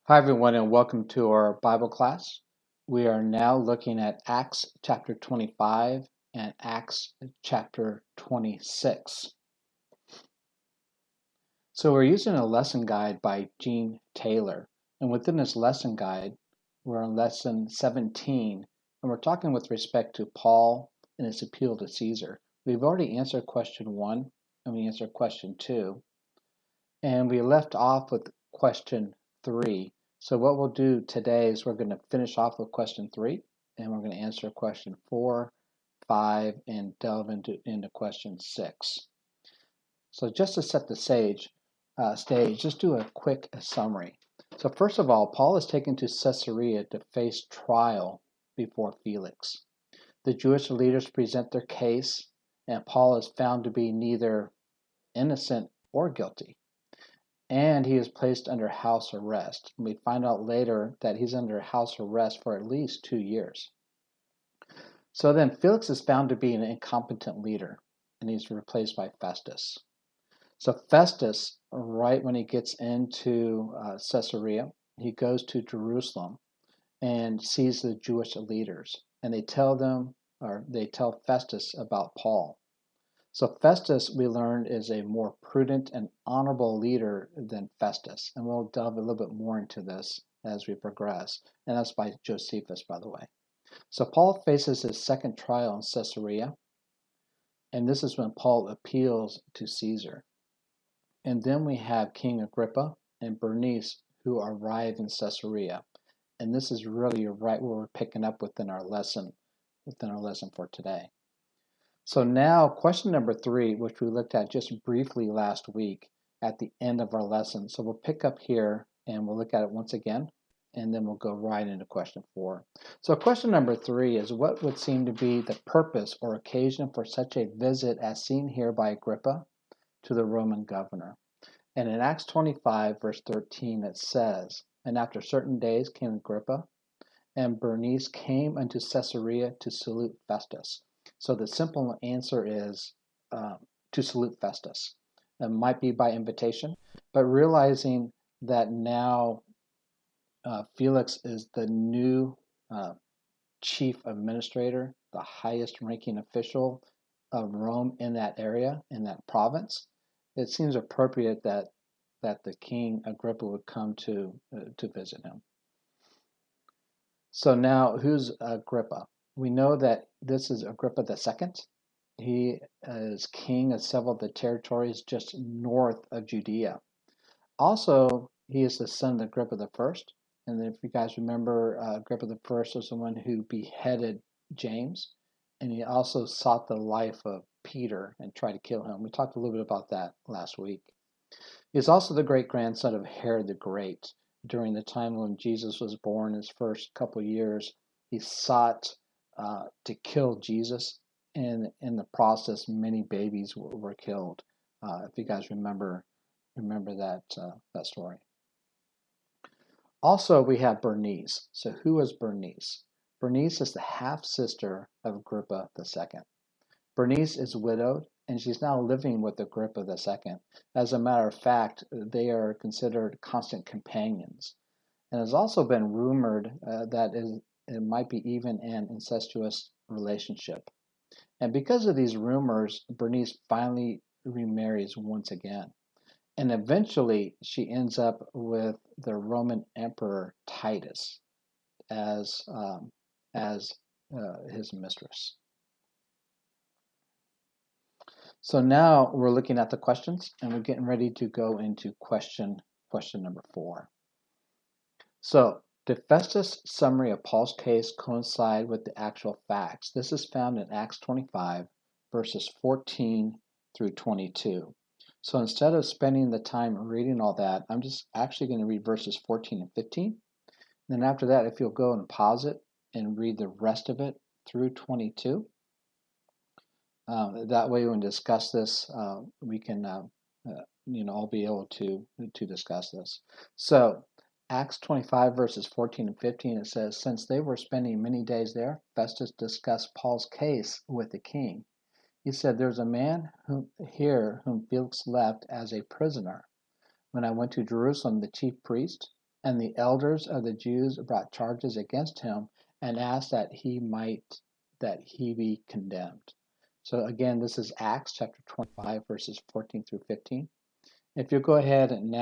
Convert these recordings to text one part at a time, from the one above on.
Hi, everyone, and welcome to our Bible class. We are now looking at Acts chapter 25 and Acts chapter 26. So, we're using a lesson guide by Gene Taylor. And within this lesson guide, we're on lesson 17, and we're talking with respect to Paul and his appeal to Caesar. We've already answered question 1, and we answered question 2. And we left off with question 3. So what we'll do today is we're going to finish off with question 3, and we're going to answer question 4, 5, and delve into question 6. So just to set the stage, just do a quick summary. So first of all, Paul is taken to Caesarea to face trial before Felix. The Jewish leaders present their case, and Paul is found to be neither innocent or guilty. And he is placed under house arrest. And we find out later that he's under house arrest for at least 2 years. So then Felix is found to be an incompetent leader, and he's replaced by Festus. So Festus, right when he gets into Caesarea, he goes to Jerusalem and sees the Jewish leaders, and they tell Festus about Paul. So Festus, we learned, is a more prudent and honorable leader than Festus. And we'll delve a little bit more into this as we progress. And that's by Josephus, by the way. So Paul faces his second trial in Caesarea. And this is when Paul appeals to Caesar. And then we have King Agrippa and Bernice who arrive in Caesarea. And this is really right where we're picking up within our lesson for today. So now question number 3, which we looked at just briefly last week at the end of our lesson. So we'll pick up here and we'll look at it once again, and then we'll go right into question 4. So question number 3 is, what would seem to be the purpose or occasion for such a visit as seen here by Agrippa to the Roman governor? And in Acts 25, verse 13, it says, "And after certain days King Agrippa and Bernice came unto Caesarea to salute Festus." So the simple answer is to salute Festus. It might be by invitation, but realizing that now Felix is the new chief administrator, the highest ranking official of Rome in that area, in that province, it seems appropriate that the king Agrippa would come to visit him. So now, who's Agrippa? We know that this is Agrippa II. He is king of several of the territories just north of Judea. Also, he is the son of Agrippa I. And if you guys remember, Agrippa I was the one who beheaded James. And he also sought the life of Peter and tried to kill him. We talked a little bit about that last week. He is also the great-grandson of Herod the Great. During the time when Jesus was born, his first couple years, he sought to kill Jesus, and in the process, many babies were killed. If you guys remember that story. Also, we have Bernice. So, who is Bernice? Bernice is the half sister of Agrippa II. Bernice is widowed, and she's now living with Agrippa II. As a matter of fact, they are considered constant companions. And it's also been rumored that it might be even an incestuous relationship. And because of these rumors, Bernice finally remarries once again. And eventually, she ends up with the Roman Emperor Titus as his mistress. So now we're looking at the questions, and we're getting ready to go into question number 4. So, did Festus' summary of Paul's case coincide with the actual facts? This is found in Acts 25, verses 14 through 22. So instead of spending the time reading all that, I'm just actually going to read verses 14 and 15. Then after that, if you'll go and pause it and read the rest of it through 22. That way, when we discuss this, we can, all be able to discuss this. So, Acts 25, verses 14 and 15, it says, "Since they were spending many days there, Festus discussed Paul's case with the king. He said, 'There's a man whom Felix left as a prisoner. When I went to Jerusalem, the chief priest And the elders of the Jews brought charges against him and asked that he be condemned. So again, this is Acts chapter 25, verses 14 through 15. If you go ahead and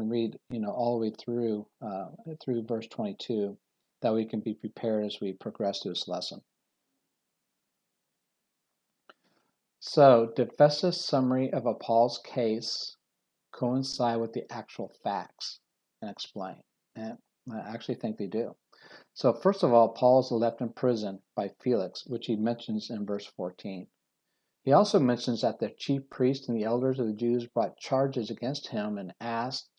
read, all the way through verse 22, that we can be prepared as we progress through this lesson. So, did Festus' summary of Paul's case coincide with the actual facts and explain? And I actually think they do. So, first of all, Paul is left in prison by Felix, which he mentions in verse 14. He also mentions that the chief priest and the elders of the Jews brought charges against him and asked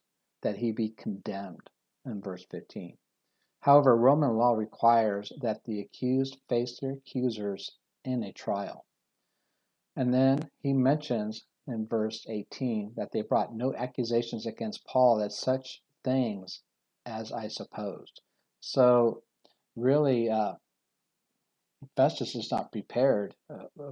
that he be condemned in verse 15. However, Roman law requires that the accused face their accusers in a trial. And then he mentions in verse 18 that they brought no accusations against Paul as such things as I supposed. So really, Festus is not prepared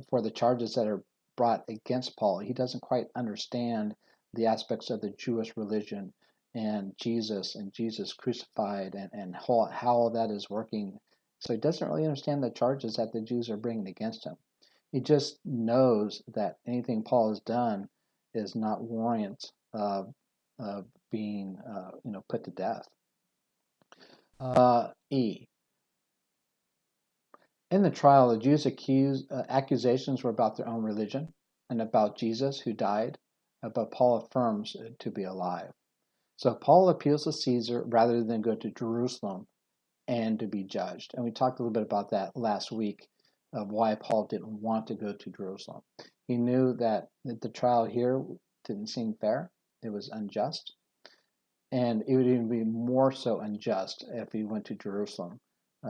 for the charges that are brought against Paul. He doesn't quite understand the aspects of the Jewish religion and Jesus crucified and how all that is working. So he doesn't really understand the charges that the Jews are bringing against him. He just knows that anything Paul has done is not warrant of being put to death. E. In the trial, the Jews' accusations were about their own religion and about Jesus who died, but Paul affirms to be alive. So Paul appeals to Caesar rather than go to Jerusalem and to be judged. And we talked a little bit about that last week of why Paul didn't want to go to Jerusalem. He knew that the trial here didn't seem fair. It was unjust. And it would even be more so unjust if he went to Jerusalem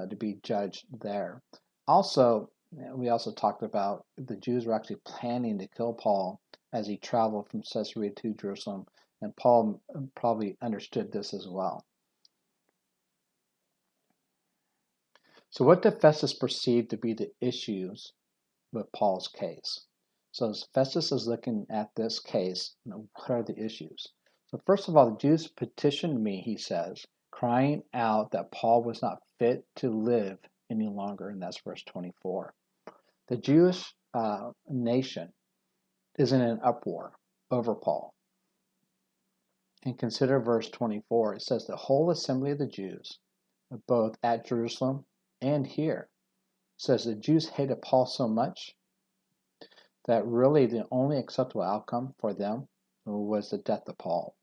to be judged there. Also, we also talked about the Jews were actually planning to kill Paul as he traveled from Caesarea to Jerusalem, and Paul probably understood this as well. So what did Festus perceive to be the issues with Paul's case? So as Festus is looking at this case, what are the issues? So first of all, the Jews petitioned me, he says, crying out that Paul was not fit to live any longer, and that's verse 24. The Jewish nation is in an uproar over Paul. And consider verse 24. It says, the whole assembly of the Jews, both at Jerusalem and here, says the Jews hated Paul so much that really the only acceptable outcome for them was the death of Paul.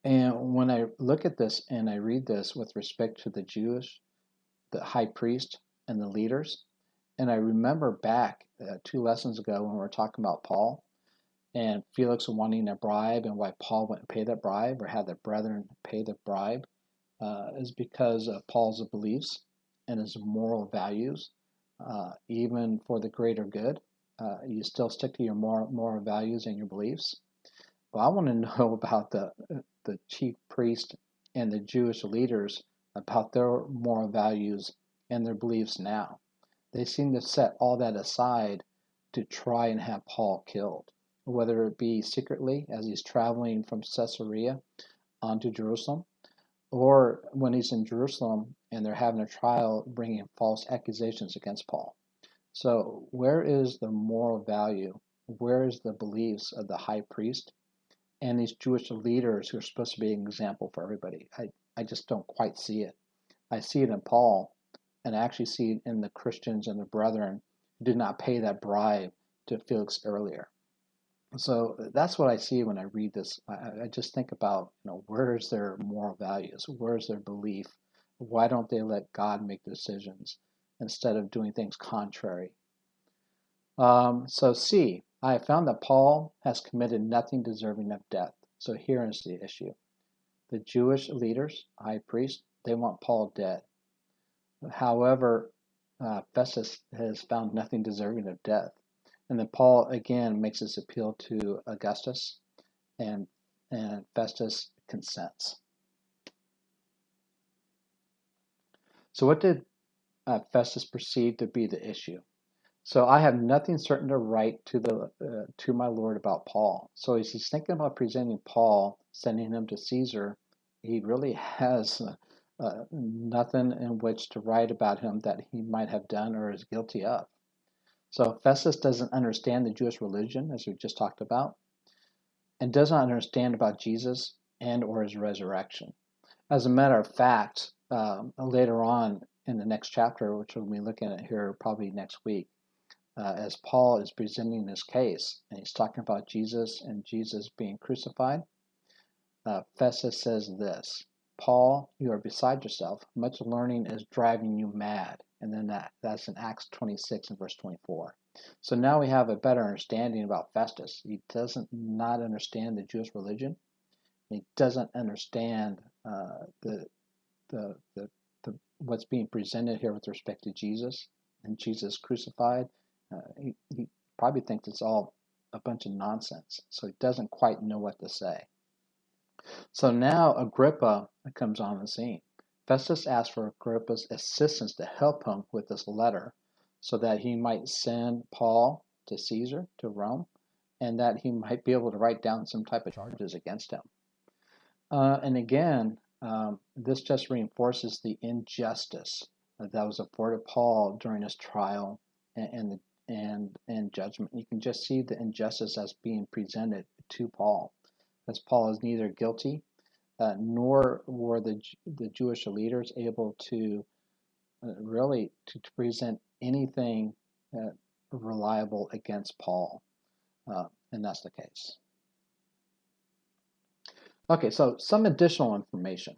And when I look at this and I read this with respect to the high priest and the leaders, and I remember back 2 lessons ago when we were talking about Paul and Felix wanting a bribe and why Paul wouldn't pay that bribe or had the brethren pay the bribe is because of Paul's beliefs and his moral values. Even for the greater good, you still stick to your moral values and your beliefs. Well, I want to know about the chief priest and the Jewish leaders about their moral values and their beliefs now. They seem to set all that aside to try and have Paul killed, whether it be secretly as he's traveling from Caesarea onto Jerusalem, or when he's in Jerusalem and they're having a trial bringing false accusations against Paul. So where is the moral value? Where is the beliefs of the high priest and these Jewish leaders who are supposed to be an example for everybody? I just don't quite see it. I see it in Paul, and I actually see it in the Christians and the brethren who did not pay that bribe to Felix earlier. So that's what I see when I read this. I just think about, where's their moral values? Where's their belief? Why don't they let God make decisions instead of doing things contrary? So C, I have found that Paul has committed nothing deserving of death. So here is the issue. The Jewish leaders, high priest, they want Paul dead. However, Festus has found nothing deserving of death. And then Paul again makes this appeal to Augustus, and Festus consents. So what did Festus perceive to be the issue? So I have nothing certain to write to my Lord about Paul. So as he's thinking about presenting Paul, sending him to Caesar, he really has nothing in which to write about him that he might have done or is guilty of. So Festus doesn't understand the Jewish religion, as we just talked about, and does not understand about Jesus and or his resurrection. As a matter of fact, later on in the next chapter, which we'll be looking at here probably next week, as Paul is presenting this case, and he's talking about Jesus and Jesus being crucified, Festus says this: Paul, you are beside yourself. Much learning is driving you mad. And then that's in Acts 26 and verse 24. So now we have a better understanding about Festus. He doesn't not understand the Jewish religion. He doesn't understand the what's being presented here with respect to Jesus and Jesus crucified. He probably thinks it's all a bunch of nonsense. So he doesn't quite know what to say. So now Agrippa comes on the scene. Festus asks for Agrippa's assistance to help him with this letter so that he might send Paul to Caesar, to Rome, and that he might be able to write down some type of charges against him. And again, this just reinforces the injustice that was afforded Paul during his trial and judgment. You can just see the injustice as being presented to Paul, as Paul is neither guilty nor were the Jewish leaders able to really to present anything reliable against Paul, and that's the case. Okay, so some additional information,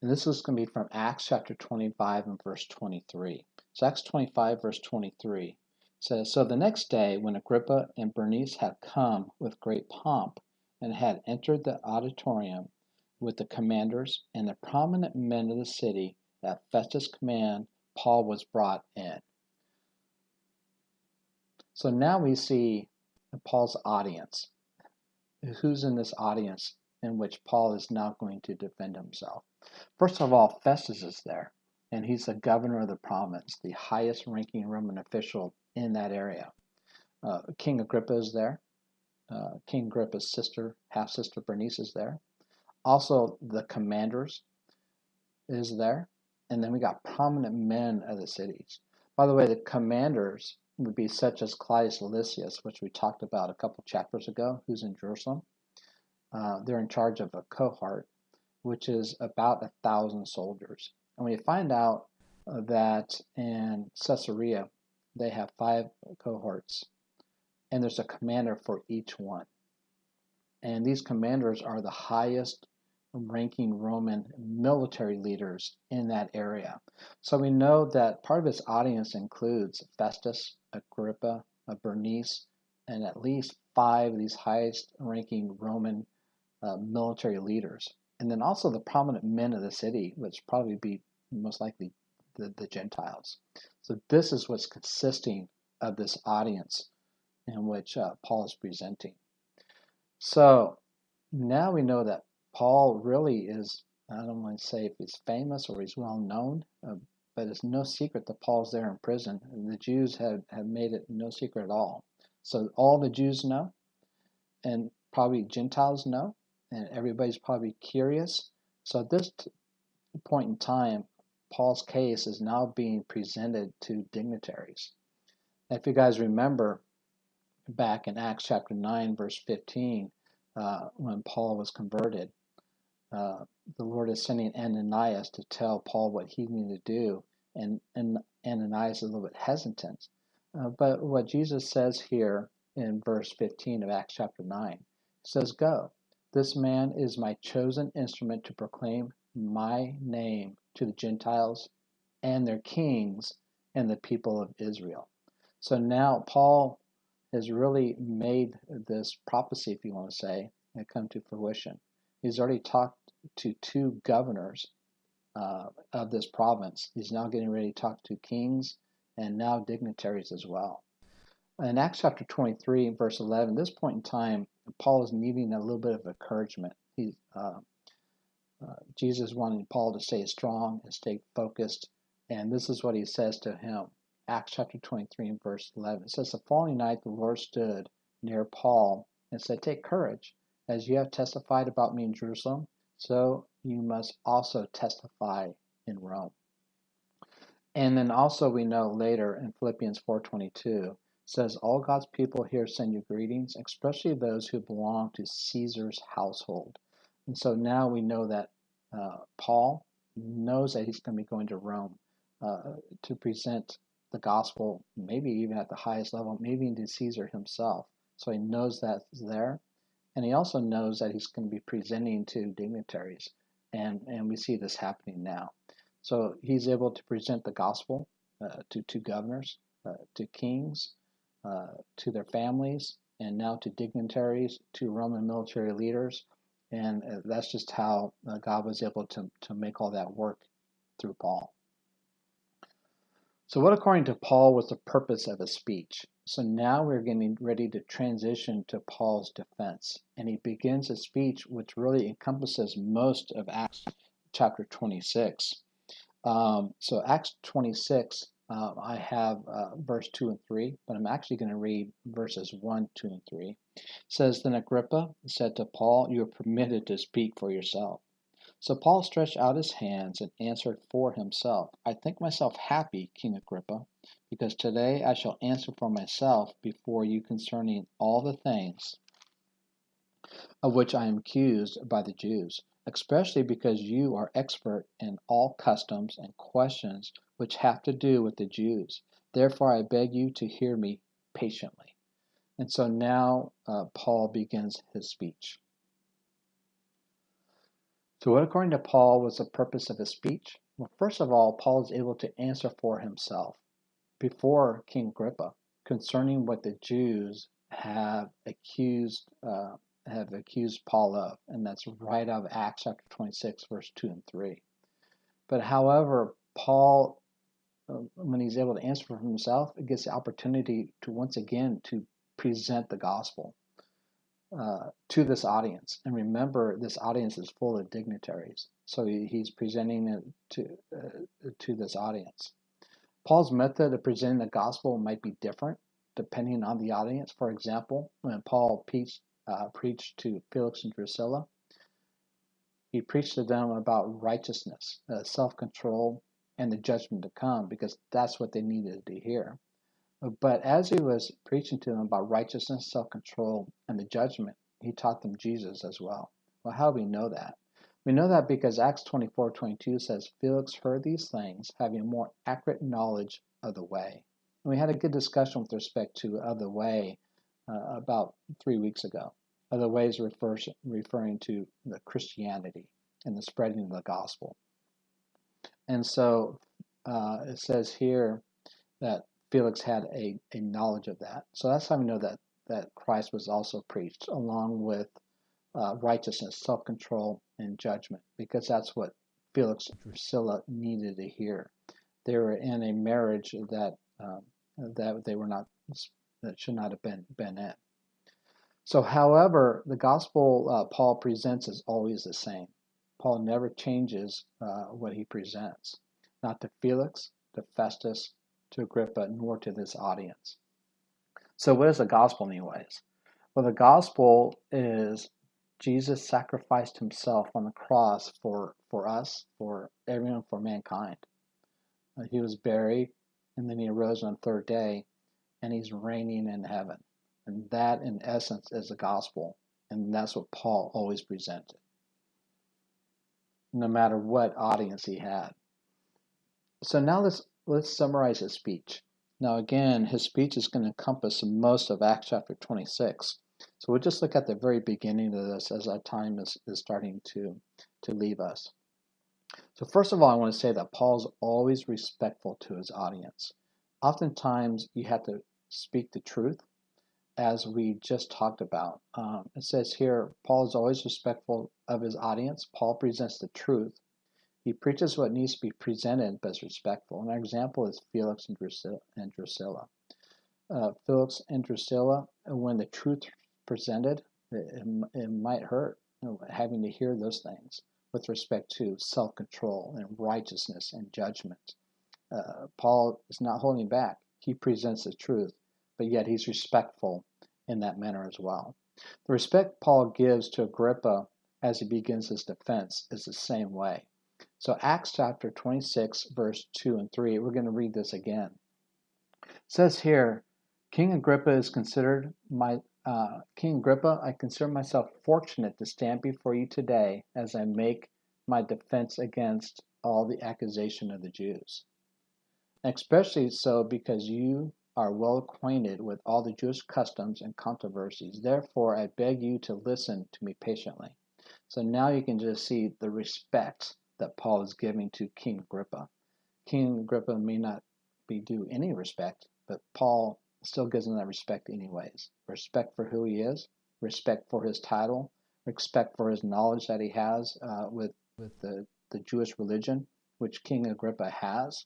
and this is going to be from Acts chapter 25 and verse 23. So Acts 25 verse 23 says, So the next day when Agrippa and Bernice had come with great pomp and had entered the auditorium with the commanders and the prominent men of the city, at Festus' command, Paul was brought in. So now we see Paul's audience. Who's in this audience in which Paul is now going to defend himself? First of all, Festus is there, and he's the governor of the province, the highest ranking Roman official in that area. King Agrippa is there. King Agrippa's half-sister Bernice is there. Also, the commanders is there. And then we got prominent men of the cities. By the way, the commanders would be such as Claudius Lysias, which we talked about a couple chapters ago, who's in Jerusalem. They're in charge of a cohort, which is about 1,000 soldiers. And we find out that in Caesarea, they have 5 cohorts, and there's a commander for each one. And these commanders are the highest ranking Roman military leaders in that area. So we know that part of his audience includes Festus, Agrippa, Bernice, and at least 5 of these highest ranking Roman military leaders. And then also the prominent men of the city, which probably be most likely the Gentiles. So this is what's consisting of this audience in which Paul is presenting. So now we know that Paul really is, I don't want to say if he's famous or he's well known, but it's no secret that Paul's there in prison. The Jews have made it no secret at all. So all the Jews know, and probably Gentiles know, and everybody's probably curious. So at this point in time, Paul's case is now being presented to dignitaries. If you guys remember back in Acts chapter 9, verse 15, when Paul was converted, the Lord is sending Ananias to tell Paul what he needed to do, and Ananias is a little bit hesitant. But what Jesus says here in verse 15 of Acts chapter 9 says, Go, this man is my chosen instrument to proclaim my name to the Gentiles and their kings and the people of Israel. So now Paul has really made this prophecy, if you want to say, and come to fruition. He's already talked to 2 governors of this province. He's now getting ready to talk to kings and now dignitaries as well. In Acts chapter 23, verse 11, this point in time, Paul is needing a little bit of encouragement. Jesus wanted Paul to stay strong and stay focused, and this is what he says to him. Acts chapter 23 and verse 11. It says, The following night the Lord stood near Paul and said, Take courage, as you have testified about me in Jerusalem, so you must also testify in Rome. And then also we know later in Philippians 4:22 says, all God's people here send you greetings, especially those who belong to Caesar's household. And so now we know that Paul knows that he's going to be going to Rome to present the gospel, maybe even at the highest level, maybe into Caesar himself. So he knows that's there. And he also knows that he's going to be presenting to dignitaries. And we see this happening now. So he's able to present the gospel to governors, to kings, to their families, and now to dignitaries, to Roman military leaders. And that's just how God was able to make all that work through Paul. So what, according to Paul, was the purpose of his speech? So now we're getting ready to transition to Paul's defense. And he begins a speech which really encompasses most of Acts chapter 26. So Acts 26, I have verse 2 and 3, but I'm actually going to read verses 1, 2, and 3. It says, Then Agrippa said to Paul, You are permitted to speak for yourself. So Paul stretched out his hands and answered for himself, I think myself happy, King Agrippa, because today I shall answer for myself before you concerning all the things of which I am accused by the Jews, especially because you are expert in all customs and questions which have to do with the Jews. Therefore I beg you to hear me patiently. And so now Paul begins his speech. So what, according to Paul, was the purpose of his speech? Well, first of all, Paul is able to answer for himself before King Agrippa concerning what the Jews have accused Paul of, and that's right out of Acts chapter 26, verse 2 and 3. But however, Paul, when he's able to answer for himself, it gets the opportunity to once again to present the gospel to this audience. And remember, this audience is full of dignitaries, so he's presenting it to this audience. Paul's method of presenting the gospel might be different depending on the audience. For example, when Paul preached to Felix and Drusilla, he preached to them about righteousness, self-control, and the judgment to come, because that's what they needed to hear. But as he was preaching to them about righteousness, self-control, and the judgment, he taught them Jesus as well. Well, how do we know that? We know that because Acts 24:22 says, Felix heard these things, having a more accurate knowledge of the way. And we had a good discussion with respect to of the way about 3 weeks ago. Of the way is referring to the Christianity and the spreading of the gospel. And so it says here that Felix had a knowledge of that. So that's how we know that Christ was also preached, along with righteousness, self-control, and judgment, because that's what Felix and Drusilla needed to hear. They were in a marriage that they were not, that should not have been in. So, however, the gospel Paul presents is always the same. Paul never changes what he presents, not to Felix, to Festus, to Agrippa, nor to this audience. So what is the gospel anyways? Well, the gospel is Jesus sacrificed himself on the cross for us, for everyone, for mankind. He was buried, and then he arose on the third day, and he's reigning in heaven. And that, in essence, is the gospel. And that's what Paul always presented, no matter what audience he had. So now let's summarize his speech. Now again, his speech is going to encompass most of Acts chapter 26. So we'll just look at the very beginning of this as our time is starting to leave us. So first of all, I want to say that Paul's always respectful to his audience. Oftentimes, you have to speak the truth, as we just talked about. It says here, Paul is always respectful of his audience. Paul presents the truth. He preaches what needs to be presented, but is respectful. And our example is Felix and Drusilla. Felix and Drusilla, when the truth presented, it might hurt, having to hear those things with respect to self-control and righteousness and judgment. Paul is not holding back. He presents the truth, but yet he's respectful in that manner as well. The respect Paul gives to Agrippa as he begins his defense is the same way. So Acts chapter 26, verse 2 and 3, we're going to read this again. It says here, King Agrippa, I consider myself fortunate to stand before you today as I make my defense against all the accusation of the Jews. Especially so because you are well acquainted with all the Jewish customs and controversies. Therefore, I beg you to listen to me patiently. So now you can just see the respect that Paul is giving to King Agrippa. King Agrippa may not be due any respect, but Paul still gives him that respect anyways. Respect for who he is, respect for his title, respect for his knowledge that he has with the Jewish religion, which King Agrippa has.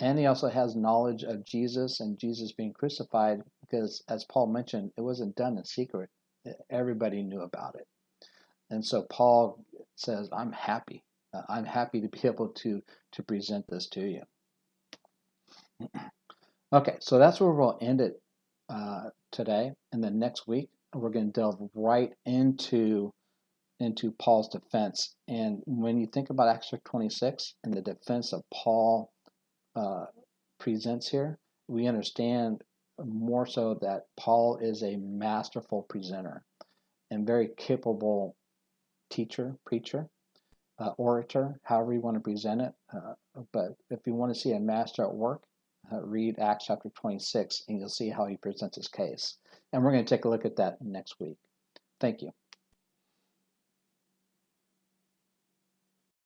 And he also has knowledge of Jesus and Jesus being crucified because, as Paul mentioned, it wasn't done in secret. Everybody knew about it. And so Paul says, I'm happy. I'm happy to be able to present this to you. Okay, so that's where we'll end it today. And then next week, we're going to delve right into Paul's defense. And when you think about Acts 26 and the defense of Paul presents here, we understand more so that Paul is a masterful presenter and very capable teacher, preacher, orator, however you want to present it. But if you want to see a master at work, read Acts chapter 26 and you'll see how he presents his case. And we're going to take a look at that next week. Thank you.